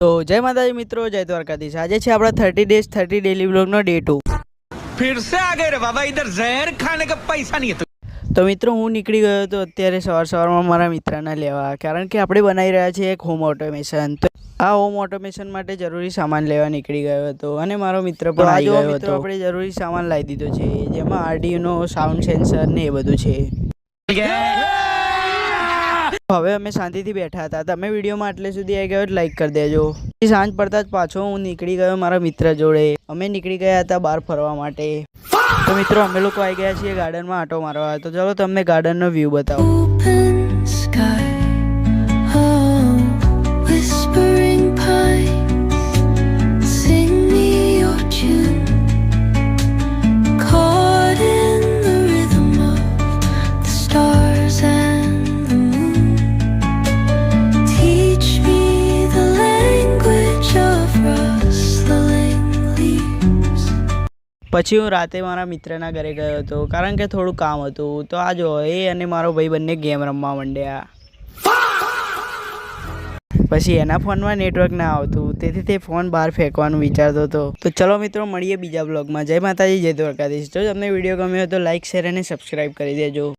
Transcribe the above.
તો જય માતાજી મિત્રો, જય દ્વારકાધીશ। આજે છે આપણા 30 days 30 डेली व्लॉग નો डे 2। फिर से आ गए रे बाबा, इधर जहर खाने का पैसा नहीं है। તો મિત્રો હું નીકળી ગયો હતો અત્યારે સવારમાં મારા મિત્રને લેવા, કારણ કે આપણે બનાવી રહ્યા છીએ એક હોમ ઓટોમેશન। તો આ હોમ ઓટોમેશન માટે જરૂરી સામાન લેવા નીકળી ગયો હતો અને મારો મિત્ર પણ આવી ગયો હતો। આપણે જરૂરી સામાન લાવી દીધો છે, જેમાં આરડીનો સાઉન્ડ સેન્સર ને એ બધું છે। હવે અમે શાંતિથી બેઠા હતા। તમે વિડીયોમાં આટલે સુધી આવી ગયો લાઈક કરી દેજો। સાંજ પડતા જ પાછો હું નીકળી ગયો મારા મિત્ર જોડે। અમે નીકળી ગયા હતા બહાર ફરવા માટે। તો મિત્રો અમે લોકો આવી ગયા છીએ ગાર્ડનમાં આંટો મારવા। તો ચલો તમને ગાર્ડનનો વ્યૂ બતાવો। પછી હું રાતે મારા મિત્રના ઘરે ગયો હતો, કારણ કે થોડું કામ હતું। તો આ જો એ અને મારો ભાઈ બંને ગેમ રમવા માંડ્યા। પછી એના ફોનમાં નેટવર્ક ના આવતું, તેથી તે ફોન બહાર ફેંકવાનું વિચારતો હતો। તો ચલો મિત્રો મળીએ બીજા બ્લોગમાં। જય માતાજી, જય દ્વારકાધીશ। જો તમને વિડીયો ગમ્યો હોય તો લાઈક, શેર અને સબસ્ક્રાઈબ કરી દેજો।